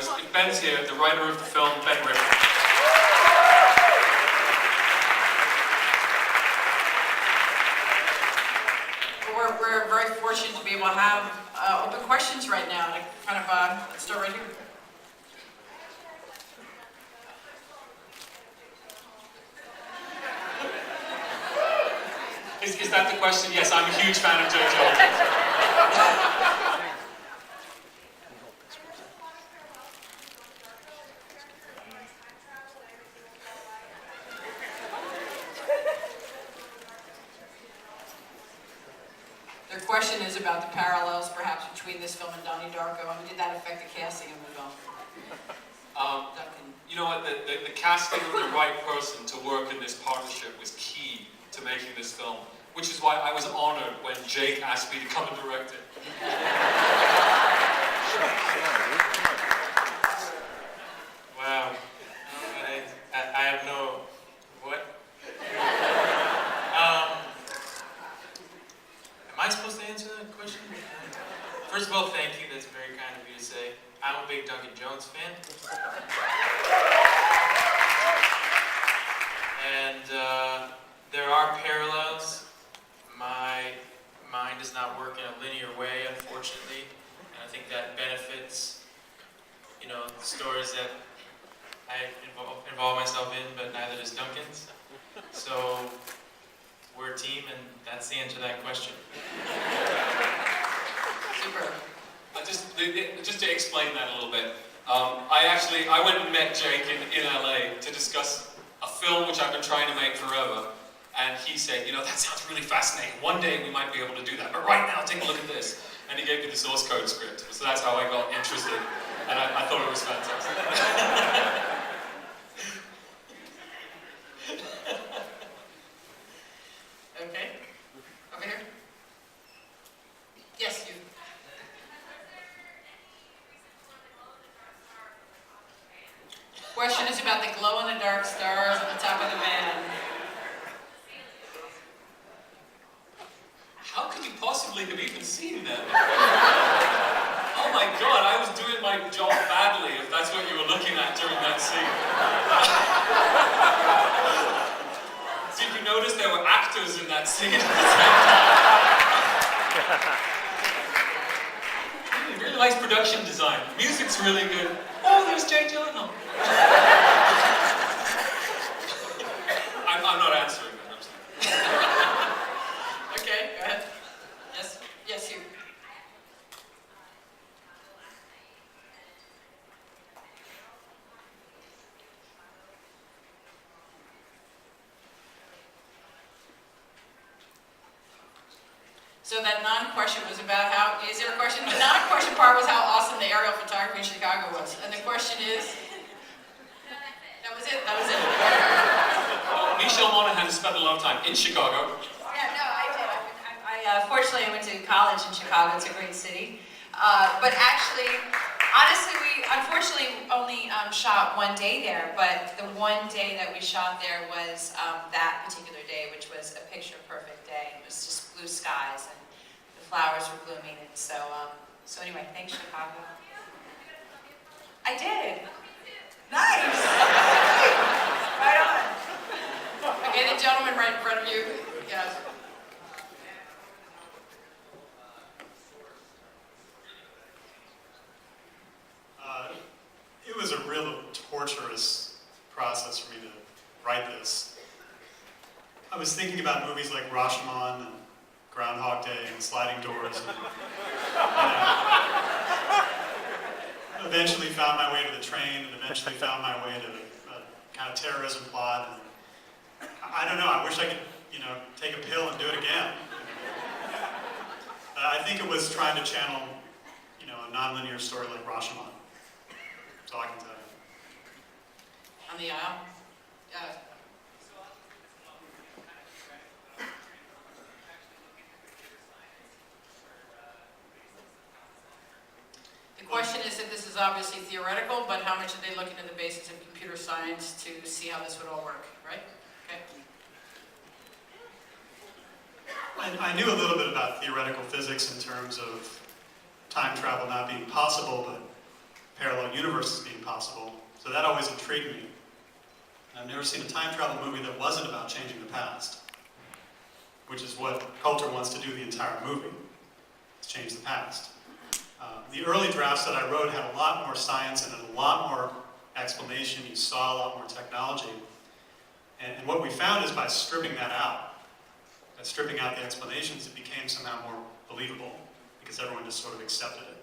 cameras. If Ben's here, the writer of the film, Ben Ritter. We're very fortunate to be able to have open questions right now. Like, let's start right here. Is that the question? Yes, I'm a huge fan of JoJo. Their question is about the parallels, perhaps, between this film and Donnie Darko. I mean, did that affect the casting of the film? Duncan. You know what? The casting of the right person to work in this partnership was key to making this film, which is why I was honored when Jake asked me to come and direct it. Wow. I have no... What? Am I supposed to answer that question? First of all, thank you. That's very kind of you to say. I'm a big Duncan Jones fan. And there are parallels. My mind does not work in a linear way, unfortunately. And I think that benefits, you know, the stories that I involve myself in, but neither does Duncan's. So we're a team, and that's the answer to that question. Super. Just to explain that a little bit, I went and met Jake in LA to discuss a film which I've been trying to make forever, and he said, you know, that sounds really fascinating. One day we might be able to do that, but right now take a look at this. And he gave me the source code script, so that's how I got interested, and I thought it was fantastic. Okay. Over here. Yes, you. Question is about the glow-in-the-dark stars at the top of the van. How could you possibly have even seen that? Oh my god, I was doing my job badly if that's what you were looking at during that scene. Did you notice there were actors in that scene at the same time? Really nice production design. Music's really good. Oh, there's Jake Gyllenhaal. I'm not answering that, I'm sorry. Okay, go ahead. Yes, yes, you. So that non-question was about how, is there a question? The non-question part was how awesome the aerial photography in Chicago was. And the question is? That was it, that was it. Michelle Monaghan has spent a lot of time in Chicago. Yeah, no, I did. Fortunately, I went to college in Chicago. It's a great city. But actually, honestly, we unfortunately only shot one day there. But the one day that we shot there was that particular day, which was a picture-perfect day. It was just blue skies and the flowers were blooming. And so, so anyway, thanks, Chicago. I did. Nice. Right on. Okay, the gentleman right in front of you. Yes. It was a real torturous process for me to write this. I was thinking about movies like Rashomon and Groundhog Day and Sliding Doors. And, eventually found my way to the train and eventually found my way to a kind of terrorism plot. And I don't know, I wish I could, take a pill and do it again. I think it was trying to channel, a nonlinear story like Rashomon. That's all I can tell you. On the aisle. Yeah. The question is that this is obviously theoretical, but how much are they looking at the basis of computer science to see how this would all work, right? Okay. I knew a little bit about theoretical physics in terms of time travel not being possible, but parallel parallel universes being possible. So that always intrigued me. And I've never seen a time travel movie that wasn't about changing the past, which is what Coulter wants to do the entire movie, is change the past. The early drafts that I wrote had a lot more science and a lot more explanation. You saw a lot more technology. And what we found is by stripping that out, by stripping out the explanations, it became somehow more believable because everyone just sort of accepted it.